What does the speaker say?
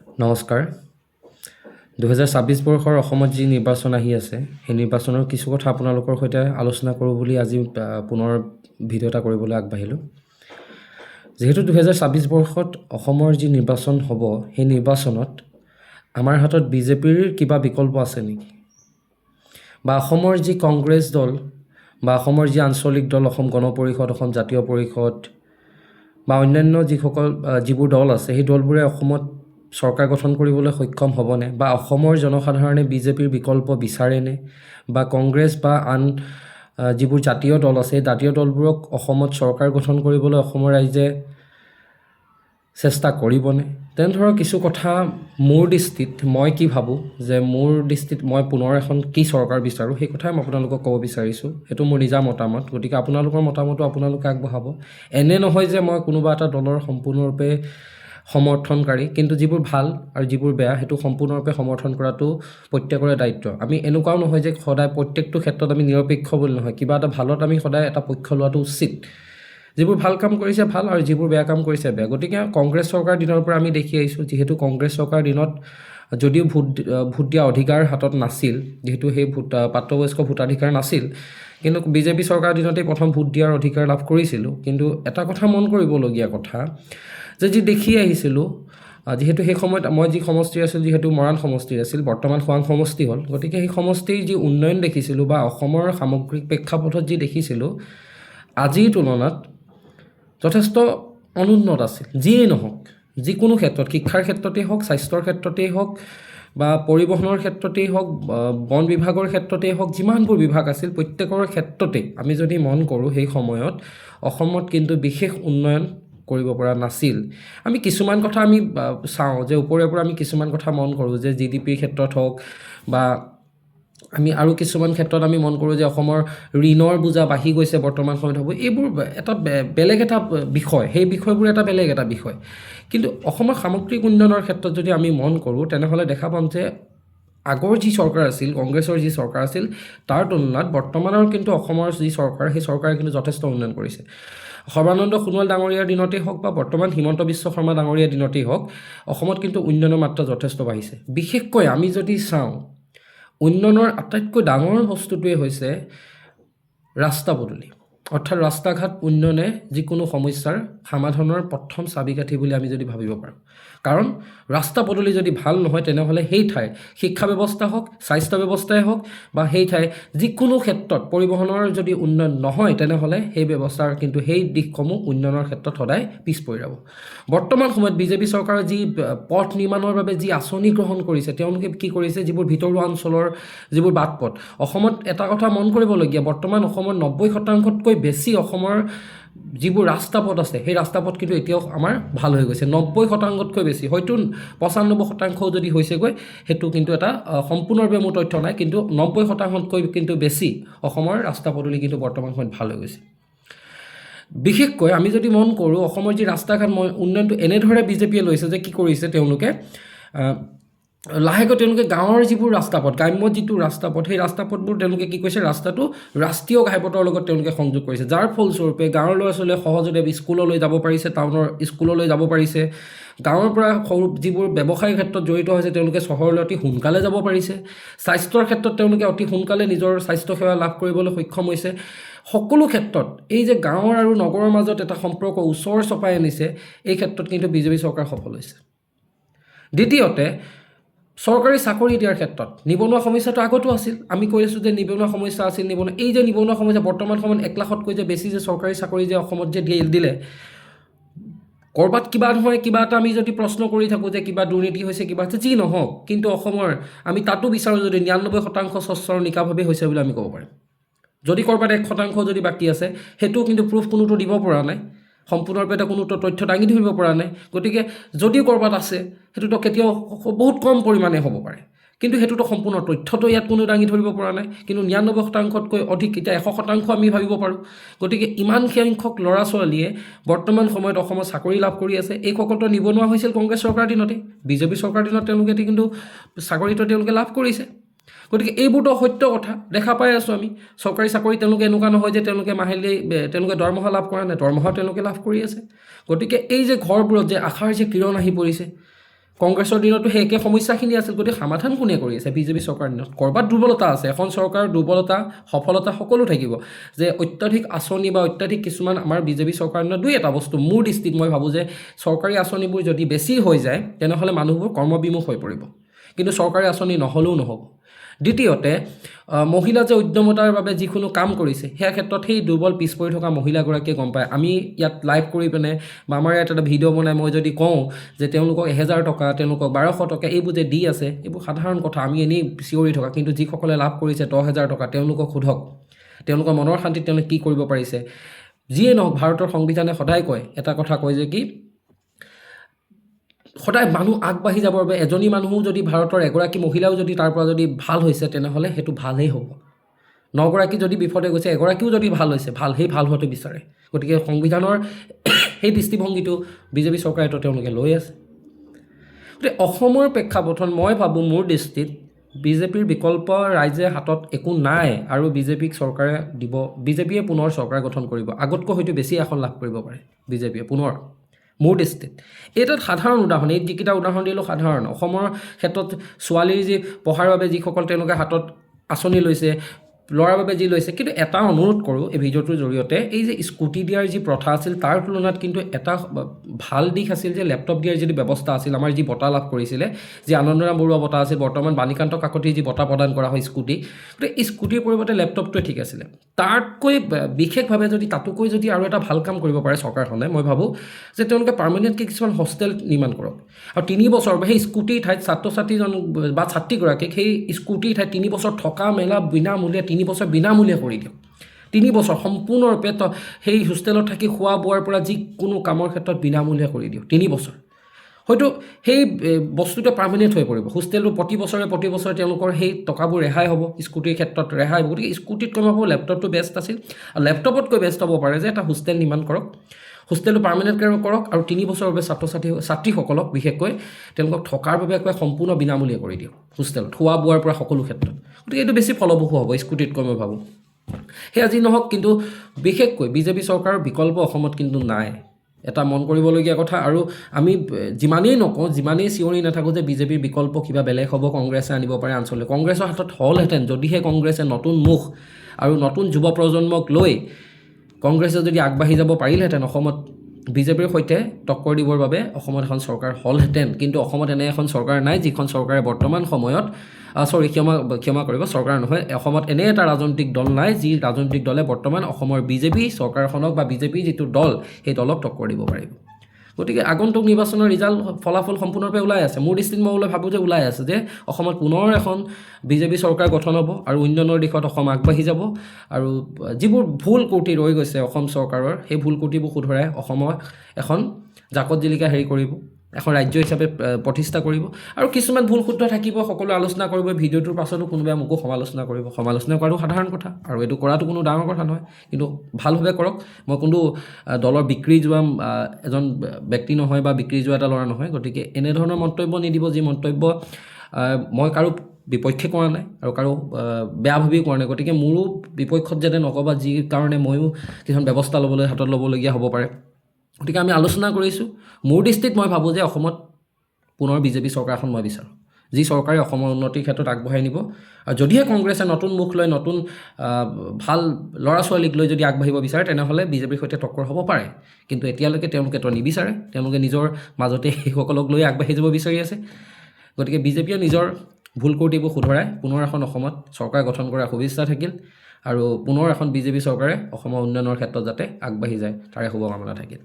নমস্কাৰ। 2026 বৰ্ষৰ অসমত যি নিৰ্বাচন আহি আছে, সেই নিৰ্বাচনৰ কিছু কথা আপোনালোকৰ সৈতে আলোচনা কৰোঁ বুলি আজি পুনৰ ভিডিঅ' এটা কৰিবলৈ আগবাঢ়িলোঁ। যিহেতু 2026 বৰ্ষত অসমৰ যি নিৰ্বাচন হ'ব, সেই নিৰ্বাচনত আমাৰ হাতত বিজেপিৰ কিবা বিকল্প আছে নেকি? বা অসমৰ যি কংগ্ৰেছ দল বা অসমৰ যি আঞ্চলিক দল, অসম গণ পৰিষদ, অসম জাতীয় পৰিষদ বা অন্যান্য যিবোৰ দল আছে, সেই দলবোৰে অসমত চৰকাৰ গঠন কৰিবলৈ সক্ষম হ'বনে? বা অসমৰ জনসাধাৰণে বিজেপিৰ বিকল্প বিচাৰেনে? বা কংগ্ৰেছ বা আন যিবোৰ জাতীয় দল আছে, জাতীয় দলবোৰক অসমত চৰকাৰ গঠন কৰিবলৈ অসমৰ ৰাইজে চেষ্টা কৰিবনে? তেনেধৰণৰ কিছু কথা মোৰ দৃষ্টিত মই কি ভাবোঁ, যে মোৰ দৃষ্টিত মই পুনৰ এখন কি চৰকাৰ বিচাৰোঁ, সেই কথাই মই আপোনালোকক ক'ব বিচাৰিছোঁ। সেইটো মোৰ নিজা মতামত। গতিকে আপোনালোকৰ মতামতো আপোনালোকে আগবঢ়াব। এনে নহয় যে মই কোনোবা এটা দলৰ সম্পূৰ্ণৰূপে সমৰ্থনকাৰী, কিন্তু যিবোৰ ভাল আৰু যিবোৰ বেয়া সেইটো সম্পূৰ্ণৰূপে সমৰ্থন কৰাটো প্ৰত্যেকৰে দায়িত্ব। আমি এনেকুৱাও নহয় যে সদায় প্ৰত্যেকটো ক্ষেত্ৰত আমি নিৰপেক্ষ বুলি নহয়, কিবা এটা ভালত আমি সদায় এটা পক্ষ লোৱাটো উচিত। যিবোৰ ভাল কাম কৰিছে ভাল আৰু যিবোৰ বেয়া কাম কৰিছে বেয়া। গতিকে কংগ্ৰেছ চৰকাৰ দিনৰ পৰা আমি দেখি আহিছোঁ, যিহেতু কংগ্ৰেছ চৰকাৰ দিনত যদিও ভোট দিয়া অধিকাৰ হাতত নাছিল, যিহেতু সেই প্ৰাপ্তবয়স্ক ভোটাধিকাৰ নাছিল, কিন্তু বিজেপি চৰকাৰ দিনতেই প্ৰথম ভোট দিয়াৰ অধিকাৰ লাভ কৰিছিলোঁ। কিন্তু এটা কথা মন কৰিবলগীয়া কথা, যে যি দেখি আহিছিলোঁ, যিহেতু সেই সময়ত মই যি সমষ্টিৰ আছিল, যিহেতু মৰাণ সমষ্টিৰ আছিল, বৰ্তমান খোৱাং সমষ্টি হ'ল। গতিকে সেই সমষ্টিৰ যি উন্নয়ন দেখিছিলোঁ বা অসমৰ সামগ্ৰিক প্ৰেক্ষাপটত যি দেখিছিলোঁ, আজিৰ তুলনাত যথেষ্ট অনুন্নত আছিল। যিয়েই নহওক, যিকোনো ক্ষেত্ৰত, শিক্ষাৰ ক্ষেত্ৰতেই হওক, স্বাস্থ্যৰ ক্ষেত্ৰতেই হওক বা পৰিবহণৰ ক্ষেত্ৰতেই হওক, বন বিভাগৰ ক্ষেত্ৰতেই হওক, যিমানবোৰ বিভাগ আছিল প্ৰত্যেকৰ ক্ষেত্ৰতেই আমি যদি মন কৰোঁ, সেই সময়ত অসমত কিন্তু বিশেষ উন্নয়ন কৰিব পৰা নাছিল। আমি কিছুমান কথা আমি চাওঁ যে ওপৰে পৰা আমি কিছুমান কথা মন কৰোঁ, যে GDPৰ ক্ষেত্ৰত হওক বা আমি আৰু কিছুমান ক্ষেত্ৰত আমি মন কৰোঁ যে অসমৰ ঋণৰ বোজা বাঢ়ি গৈছে বৰ্তমান সময়ত। হ'ব এইবোৰ এটা বেলেগ এটা বিষয়, সেই বিষয়বোৰ এটা বেলেগ এটা বিষয়। কিন্তু অসমৰ সামগ্ৰিক উন্নয়নৰ ক্ষেত্ৰত যদি আমি মন কৰোঁ, তেনেহ'লে দেখা পাম যে আগৰ যি চৰকাৰ আছিল, কংগ্ৰেছৰ যি চৰকাৰ আছিল, তাৰ তুলনাত বৰ্তমানৰ কিন্তু অসমৰ যি চৰকাৰ, সেই চৰকাৰে কিন্তু যথেষ্ট উন্নয়ন কৰিছে। সৰ্বানন্দ সোণোৱাল ডাঙৰীয়াৰ দিনতেই হওক বা বৰ্তমান হিমন্ত বিশ্ব শৰ্মা ডাঙৰীয়াৰ দিনতেই হওক, অসমত কিন্তু উন্নয়নৰ মাত্ৰা যথেষ্ট বাঢ়িছে। বিশেষকৈ আমি যদি চাওঁ, উন্নয়নৰ আটাইতকৈ ডাঙৰ বস্তুটোৱে হৈছে ৰাস্তা পদূলি, অৰ্থাৎ ৰাস্তা ঘাট উন্নয়নে যিকোনো সমস্যাৰ সমাধানৰ প্ৰথম চাবিকাঠি বুলি আমি যদি ভাবিব পাৰোঁ। কাৰণ ৰাস্তা পদূলি যদি ভাল নহয়, তেনেহ'লে সেই ঠাইৰ শিক্ষা ব্যৱস্থা হওক, স্বাস্থ্য ব্যৱস্থাই হওক বা সেই ঠাইৰ যিকোনো ক্ষেত্ৰত পৰিবহণৰ যদি উন্নয়ন নহয়, তেনেহ'লে সেই ব্যৱস্থাৰ কিন্তু সেই দিশসমূহ উন্নয়নৰ ক্ষেত্ৰত সদায় পিছ পৰি ৰ'ব। বৰ্তমান সময়ত বিজেপি চৰকাৰে যি পথ নিৰ্মাণৰ বাবে যি আঁচনি গ্ৰহণ কৰিছে, তেওঁলোকে কি কৰিছে, যিবোৰ ভিতৰুৱা অঞ্চলৰ যিবোৰ বাট পথ, অসমত এটা কথা মন কৰিবলগীয়া, বৰ্তমান অসমৰ 90% বেছি অসমৰ যিবোৰ ৰাস্তা পথ আছে, সেই ৰাস্তা পথ কিন্তু এতিয়াও আমাৰ ভাল হৈ গৈছে। 90%তকৈ বেছি, হয়তো 95% যদি হৈছেগৈ, সেইটো কিন্তু এটা সম্পূৰ্ণৰূপে মোৰ তথ্য নাই, কিন্তু 90%তকৈ কিন্তু বেছি অসমৰ ৰাস্তা পদূলি কিন্তু বৰ্তমান সময়ত ভাল হৈ গৈছে। বিশেষকৈ আমি যদি মন কৰোঁ, অসমৰ যি ৰাস্তা ঘাট উন্নয়নটো এনেদৰে বিজেপিয়ে লৈছে যে কি কৰিছে, তেওঁলোকে লাহেকৈ তেওঁলোকে গাঁৱৰ যিবোৰ ৰাস্তা পথ, গ্ৰাম্য যিটো ৰাস্তা পথ, সেই ৰাস্তা পথবোৰ তেওঁলোকে কি কৰিছে, ৰাস্তাটো ৰাষ্ট্ৰীয় ঘাইপথৰ লগত তেওঁলোকে সংযোগ কৰিছে, যাৰ ফলস্বৰূপে গাঁৱৰ ল'ৰা ছোৱালীয়ে সহজতে স্কুললৈ যাব পাৰিছে, টাউনৰ স্কুললৈ যাব পাৰিছে। গাঁৱৰ পৰা সৰু যিবোৰ ব্যৱসায়ৰ ক্ষেত্ৰত জড়িত হৈছে, তেওঁলোকে চহৰলৈ অতি সোনকালে যাব পাৰিছে। স্বাস্থ্যৰ ক্ষেত্ৰত তেওঁলোকে অতি সোনকালে নিজৰ স্বাস্থ্যসেৱা লাভ কৰিবলৈ সক্ষম হৈছে। সকলো ক্ষেত্ৰত এই যে গাঁৱৰ আৰু নগৰৰ মাজত এটা সম্পৰ্ক ওচৰ চপাই আনিছে, এই ক্ষেত্ৰত কিন্তু বিজেপি চৰকাৰ সফল হৈছে। দ্বিতীয়তে, চৰকাৰী চাকৰি দিয়াৰ ক্ষেত্ৰত নিবনুৱা সমস্যাটো আগতো আছিল। আমি কৈ আছোঁ যে নিবনুৱা সমস্যা আছিল, এই যে নিবনুৱা সমস্যা বৰ্তমান সময়ত 1 লাখতকৈ যে বেছি যে চৰকাৰী চাকৰি যে অসমত যে দিলে, ক'ৰবাত কিবা নহয় কিবা এটা আমি যদি প্ৰশ্ন কৰি থাকোঁ যে কিবা দুৰ্নীতি হৈছে, কিবা হৈছে, যি নহওক, কিন্তু অসমৰ আমি তাতো বিচাৰোঁ যদি 99% স্বচ্ছ আৰু নিকাভাৱে হৈছে বুলি আমি ক'ব পাৰিম। যদি ক'ৰবাত 1% যদি বাকী আছে, সেইটো কিন্তু প্ৰুফ কোনোটো দিব পৰা নাই, সম্পূৰ্ণৰূপে এটা কোনো তথ্য দাঙি ধৰিব পৰা নাই। গতিকে যদিও ক'ৰবাত আছে, সেইটোতো কেতিয়াও বহুত কম পৰিমাণে হ'ব পাৰে, কিন্তু সেইটোতো সম্পূৰ্ণ তথ্যটো ইয়াত কোনো দাঙি ধৰিব পৰা নাই। কিন্তু 99%তকৈ অধিক, এতিয়া 100% আমি ভাবিব পাৰোঁ। গতিকে ইমান সংখ্যক ল'ৰা ছোৱালীয়ে বৰ্তমান সময়ত অসমত চাকৰি লাভ কৰি আছে। এই সকলো নিবনুৱা হৈছিল কংগ্ৰেছ চৰকাৰ দিনতে, বিজেপি চৰকাৰ দিনত তেওঁলোকে কিন্তু চাকৰিটো তেওঁলোকে লাভ কৰিছে। গতিকে এইবোৰতো সত্য কথা দেখা পাই আছোঁ আমি। চৰকাৰী চাকৰি তেওঁলোকে এনেকুৱা নহয় যে তেওঁলোকে মাহিলী তেওঁলোকে দৰমহা লাভ কৰা নাই, দৰমহাও তেওঁলোকে লাভ কৰি আছে। গতিকে এই যে ঘৰবোৰত যে আশাৰ যে কিৰণ আহি পৰিছে, কংগ্ৰেছৰ দিনতো সেই একে সমস্যাখিনি আছিল, গতিকে সমাধান কোনে কৰি আছে বিজেপি চৰকাৰৰ দিনত? ক'ৰবাত দুৰ্বলতা আছে, এখন চৰকাৰৰ দুৰ্বলতা সফলতা সকলো থাকিব, যে অত্যাধিক আঁচনি বা অত্যাধিক কিছুমান আমাৰ বিজেপি চৰকাৰৰ দিনত দুই এটা বস্তু মোৰ দৃষ্টিত মই ভাবোঁ যে চৰকাৰী আঁচনিবোৰ যদি বেছি হৈ যায় তেনেহ'লে মানুহবোৰ কৰ্মবিমুখ হৈ পৰিব, কিন্তু চৰকাৰী আঁচনি নহ'লেও নহ'ব। দ্বিতীয়তে মহিলা যে উদ্যমতাৰ বাবে যিকোনো কাম কৰিছে সেয়া ক্ষেত্ৰত সেই দুৰ্বল পিছ পৰি থকা মহিলাগৰাকীয়ে গম পায়। আমি ইয়াত লাইভ কৰি পিনে বা আমাৰ ইয়াত এটা ভিডিঅ' বনাই মই যদি কওঁ যে তেওঁলোকক 1000 টকা, তেওঁলোকক 1200 টকা এইবোৰ যে দি আছে, এইবোৰ সাধাৰণ কথা, আমি এনেই চিঞৰি থকা। কিন্তু যিসকলে লাভ কৰিছে 10,000 টকা, তেওঁলোকক সোধক তেওঁলোকৰ মনৰ শান্তিত তেওঁলোকে কি কৰিব পাৰিছে। যিয়ে নহওক, ভাৰতৰ সংবিধানে সদায় কয় এটা কথা, কয় যে কি সদায় মানুহ আগবাঢ়ি যাবৰ বাবে এজনী মানুহো যদি ভাৰতৰ এগৰাকী মহিলাও যদি তাৰ পৰা যদি ভাল হৈছে তেনেহ'লে সেইটো ভালেই হ'ব। 9গৰাকী যদি বিফলে গৈছে, এগৰাকীও যদি ভাল হৈছে, সেই ভাল হোৱাটো বিচাৰে। গতিকে সংবিধানৰ সেই দৃষ্টিভংগীটো বিজেপি চৰকাৰেতো তেওঁলোকে লৈ আছে। গতিকে অসমৰ প্ৰেক্ষাপটত মই ভাবোঁ মোৰ দৃষ্টিত বিজেপিৰ বিকল্প ৰাইজে হাতত একো নাই আৰু বিজেপিক চৰকাৰে দিব, বিজেপিয়ে পুনৰ চৰকাৰ গঠন কৰিব। আগতকৈ হয়তো বেছি আসন লাভ কৰিব পাৰে বিজেপিয়ে পুনৰ, মোৰ দৃষ্টিত। এইটোত সাধাৰণ উদাহৰণ, এই যিকেইটা উদাহৰণ দিলোঁ সাধাৰণ। অসমৰ ক্ষেত্ৰত ছোৱালীৰ যি পঢ়াৰ বাবে যিসকল তেওঁলোকে হাতত আঁচনি লৈছে, ল'ৰাৰ বাবে যি লৈছে, কিন্তু এটা অনুৰোধ কৰোঁ এই ভিডিঅ'টোৰ জৰিয়তে, এই যে স্কুটি দিয়াৰ যি প্ৰথা আছিল তাৰ তুলনাত কিন্তু এটা ভাল দিশ আছিল যে লেপটপ দিয়াৰ যিটো ব্যৱস্থা আছিল, আমাৰ যি বঁটা লাভ কৰিছিলে, যি আনন্দৰাম বৰুৱা বঁটা আছিল, বৰ্তমান বাণীকান্ত কাকতিৰ যি বঁটা প্ৰদান কৰা হয় স্কুটি, গতিকে স্কুটিৰ পৰিৱৰ্তে লেপটপটোৱে ঠিক আছিলে। তাতকৈ বিশেষভাৱে যদি তাতোকৈ যদি আৰু এটা ভাল কাম কৰিব পাৰে চৰকাৰখনে, মই ভাবোঁ যে তেওঁলোকে পাৰ্মানেণ্টকৈ কিছুমান হোষ্টেল নিৰ্মাণ কৰক আৰু 3 বছৰ সেই স্কুটিৰ ঠাইত ছাত্ৰ ছাত্ৰীজন বা ছাত্ৰীগৰাকীক সেই স্কুটিৰ ঠাইত 3 বছৰ থকা মেলা বিনামূলীয়া, 3 বছৰ বিনামূলীয়া কৰি দিয়ক। 3 বছৰ সম্পূৰ্ণৰূপে সেই হোষ্টেলত থাকি খোৱা বোৱাৰ পৰা যিকোনো কামৰ ক্ষেত্ৰত বিনামূলীয়া কৰি দিয়ক। 3 বছৰ হয়তো সেই বস্তুটো পাৰ্মানেণ্ট হৈ পৰিব। হোষ্টেলটো প্ৰতি বছৰে তেওঁলোকৰ সেই টকাবোৰ ৰেহাই হ'ব, স্কুটিৰ ক্ষেত্ৰত ৰেহাই হ'ব। গতিকে স্কুটিতকৈ মই ভাবোঁ লেপটপটো বেষ্ট আছিল, আৰু লেপটপতকৈ বেষ্ট হ'ব পাৰে যে এটা হোষ্টেল নিৰ্মাণ কৰক, হোষ্টেলটো পাৰ্মানেণ্টকৈ কৰক আৰু 3 বছৰৰ বাবে ছাত্ৰীসকলক বিশেষকৈ তেওঁলোকক থকাৰ বাবে একেবাৰে সম্পূৰ্ণ বিনামূলীয়া কৰি দিয়ক হোষ্টেলত, খোৱা বোৱাৰ পৰা সকলো ক্ষেত্ৰত। গতিকে এইটো বেছি ফলপ্ৰসূ হ'ব স্কুটিতকৈ মই ভাবোঁ। সেয়া যি নহওক, কিন্তু বিশেষকৈ বিজেপি চৰকাৰৰ বিকল্প অসমত কিন্তু নাই, এটা মন কৰিবলগীয়া কথা। আৰু আমি যিমানেই নকওঁ, যিমানেই চিঞৰি নাথাকোঁ যে বিজেপিৰ বিকল্প কিবা বেলেগ হ'ব, কংগ্ৰেছে আনিব পাৰে আঞ্চলিক, কংগ্ৰেছৰ হাতত হ'লহেঁতেন যদিহে কংগ্ৰেছে নতুন মুখ আৰু নতুন যুৱ প্ৰজন্মক লৈ কংগ্ৰেছে যদি আগবাঢ়ি যাব পাৰিলহেঁতেন, অসমত বিজেপিৰ সৈতে টক্কৰ দিবৰ বাবে অসমত এখন চৰকাৰ হ'লহেঁতেন। কিন্তু অসমত এনে এখন চৰকাৰ নাই যিখন চৰকাৰে বৰ্তমান সময়ত ক্ষমা কৰিব, চৰকাৰ নহয়, অসমত এনে এটা ৰাজনৈতিক দল নাই যি ৰাজনৈতিক দলে বৰ্তমান অসমৰ বিজেপি চৰকাৰখনক বা বিজেপি যিটো দল সেই দলক টক্কৰ দিব পাৰিব। গতিকে আগন্তুক নিৰ্বাচনৰ ফলাফল সম্পূৰ্ণৰূপে ওলাই আছে। মোৰ দৃষ্টিত মই ভাবোঁ যে ওলাই আছে যে অসমত পুনৰ এখন বিজেপি চৰকাৰ গঠন হ'ব আৰু উন্নয়নৰ দিশত অসম আগবাঢ়ি যাব, আৰু যিবোৰ ভুল ক্ৰুটি ৰৈ গৈছে অসম চৰকাৰৰ, সেই ভুল ক্ৰুটিবোৰ শুধৰাই অসমক এখন জাকত জিলিকা কৰিব, এখন ৰাজ্য হিচাপে প্ৰতিষ্ঠা কৰিব। আৰু কিছুমান ভুল শুদ্ধ থাকিব, সকলোৱে আলোচনা কৰিব, ভিডিঅ'টোৰ পাছতো কোনোবাই মোকো সমালোচনা কৰিব, সমালোচনা কৰাটো সাধাৰণ কথা আৰু এইটো কৰাটো কোনো ডাঙৰ কথা নহয়, কিন্তু ভালভাৱে কৰক। মই কোনো দলৰ বিক্ৰী যোৱা এজন ব্যক্তি নহয় বা বিক্ৰী যোৱা এটা ল'ৰা নহয়, গতিকে এনেধৰণৰ মন্তব্য নিদিব যি মন্তব্য মই কাৰো বিপক্ষে কৰা নাই আৰু কাৰো বেয়া ভাবিও কৰা নাই। গতিকে মোৰো বিপক্ষত যাতে নকবা, যি কাৰণে ময়ো কিছুমান ব্যৱস্থা হাতত ল'বলগীয়া হ'ব পাৰে। গতিকে আমি আলোচনা কৰিছোঁ। মোৰ দৃষ্টিত মই ভাবোঁ যে অসমত পুনৰ বিজেপি চৰকাৰখন মই বিচাৰোঁ, যি চৰকাৰে অসমৰ উন্নতিৰ ক্ষেত্ৰত আগবঢ়াই নিব। আৰু যদিহে কংগ্ৰেছে নতুন মুখ লৈ, নতুন ভাল ল'ৰা ছোৱালীক লৈ যদি আগবাঢ়িব বিচাৰে তেনেহ'লে বিজেপিৰ সৈতে টক্কৰ হ'ব পাৰে, কিন্তু এতিয়ালৈকে তেওঁলোকেতো নিবিচাৰে, তেওঁলোকে নিজৰ মাজতে সেইসকলক লৈ আগবাঢ়ি যাব বিচাৰি আছে। গতিকে বিজেপিয়ে নিজৰ ভুল ক্ৰুটিবোৰ শুধৰাই পুনৰ এখন অসমত চৰকাৰ গঠন কৰাৰ শুভেচ্ছা থাকিল, আৰু পুনৰ এখন বিজেপি চৰকাৰে অসমৰ উন্নয়নৰ ক্ষেত্ৰত যাতে আগবাঢ়ি যায় তাৰে শুভকামনা থাকিল।